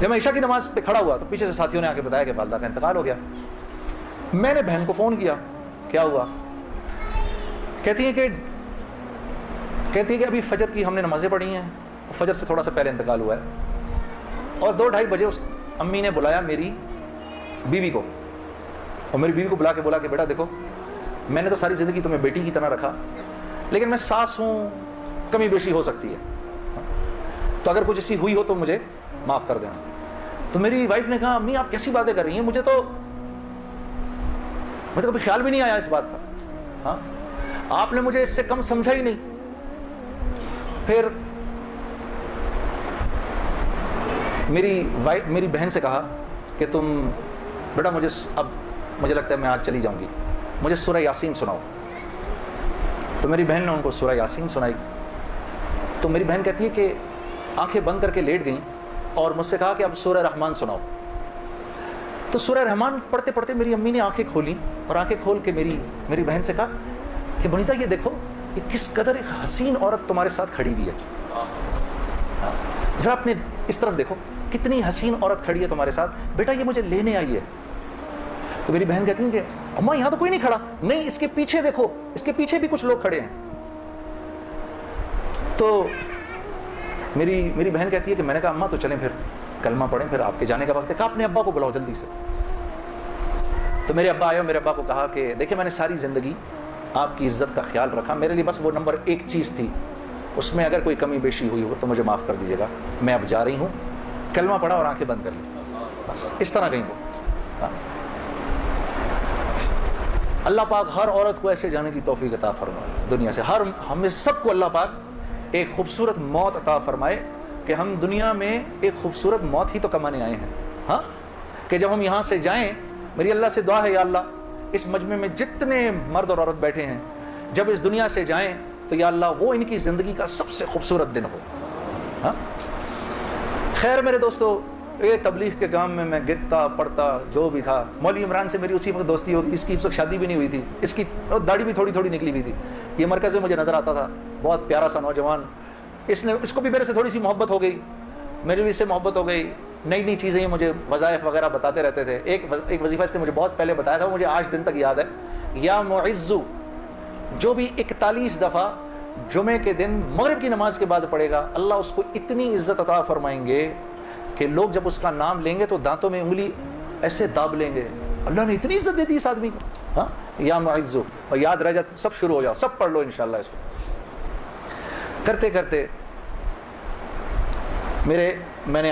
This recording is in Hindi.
जब मैं ईशा की नमाज पे खड़ा हुआ तो पीछे से साथियों ने आके बताया कि वालदा का इंतकाल हो गया। मैंने बहन को फ़ोन किया, क्या हुआ? कहती है कि अभी फजर की हमने नमाज़ें पढ़ी हैं, फजर से थोड़ा सा पहले इंतकाल हुआ है, और 2-2:30 बजे उस अम्मी ने बुलाया मेरी बीवी को, और मेरी बीवी को बुला के बोला कि बेटा देखो, मैंने तो सारी ज़िंदगी तुम्हें बेटी की तरह रखा, लेकिन मैं सास हूँ, कमी बेशी हो सकती है, तो अगर कुछ ऐसी हुई हो तो मुझे माफ़ कर देना। तो मेरी वाइफ ने कहा अम्मी आप कैसी बातें कर रही हैं, मुझे तो कभी ख्याल भी नहीं आया इस बात का, हाँ आपने मुझे इससे कम समझा ही नहीं। फिर मेरी बहन से कहा कि तुम बेटा मुझे लगता है मैं आज चली जाऊंगी, मुझे सूरह यासीन सुनाओ। तो मेरी बहन ने उनको सूरह यासीन सुनाई। तो मेरी बहन कहती है कि आंखें बंद करके लेट गई और मुझसे कहा कि अब सूरह रहमान सुनाओ। तो सूरह रहमान पढ़ते पढ़ते मेरी अम्मी ने आंखें खोली, और आंखें खोल के मेरी बहन से कहा कि मुनीसा ये देखो, ये किस कदर एक हसीन औरत तुम्हारे साथ खड़ी हुई है, जरा अपने इस तरफ देखो, कितनी हसीन औरत खड़ी है तुम्हारे साथ, बेटा ये मुझे लेने आई है। तो मेरी बहन कहती है कि अम्मा यहाँ तो कोई नहीं खड़ा। नहीं, इसके पीछे देखो, इसके पीछे भी कुछ लोग खड़े हैं। तो मेरी बहन कहती है कि मैंने कहा अम्मा तो चलें फिर कलमा पढ़ें, फिर आपके जाने का वक्त है। कहा अपने अब्बा को बुलाओ जल्दी से। तो मेरे अब्बा आए और मेरे अब्बा को कहा कि देखिए मैंने सारी ज़िंदगी आपकी इज़्ज़त का ख्याल रखा, मेरे लिए बस वो नंबर 1 चीज़ थी, उसमें अगर कोई कमी बेशी हुई हो तो मुझे माफ़ कर दीजिएगा, मैं अब जा रही हूँ। कलमा पढ़ा और आंखें बंद कर ली, बस इस तरह गई वो। अल्लाह पाक हर औरत को ऐसे जाने की तौफीक अता फरमाए दुनिया से, हमें सबको अल्लाह पाक एक खूबसूरत मौत अता फरमाए कि हम दुनिया में एक खूबसूरत मौत ही तो कमाने आए हैं। हाँ, कि जब हम यहाँ से जाएं, मेरी अल्लाह से दुआ है या अल्लाह इस मजमे में जितने मर्द और औरत बैठे हैं, जब इस दुनिया से जाएं तो या अल्लाह वो इनकी ज़िंदगी का सबसे खूबसूरत दिन हो। हाँ, खैर मेरे दोस्तों, ये तबलीग के काम में मैं गिरता पड़ता जो भी था, मौलवी इमरान से मेरी उसी वक्त दोस्ती होगी, इसकी उस वक्त शादी भी नहीं हुई थी, इसकी दाढ़ी भी थोड़ी थोड़ी निकली हुई थी। ये मरकज़ में मुझे नज़र आता था, बहुत प्यारा सा नौजवान, इसको भी मेरे से थोड़ी सी मोहब्बत हो गई, मेरी भी इससे मोहब्बत हो गई। नई नई चीज़ें मुझे वज़ाइफ वगैरह बताते रहते थे। एक वजीफ़ा इसने मुझे बहुत पहले बताया था, मुझे आज दिन तक याद है। या मुइज़्ज़ु, जो भी 41 दफ़ा जुमे के दिन मगरिब की नमाज के बाद पढ़ेगा, अल्लाह उसको इतनी इज़्ज़त अता फरमाएंगे कि लोग जब उसका नाम लेंगे तो दांतों में उंगली ऐसे दाब लेंगे, अल्लाह ने इतनी इज़्ज़त दे दी इस आदमी को। हाँ, या मुइज़्ज़ु, और याद रह जाए, सब शुरू हो जाओ, सब पढ़ लो इंशाअल्लाह। इसको करते करते मैंने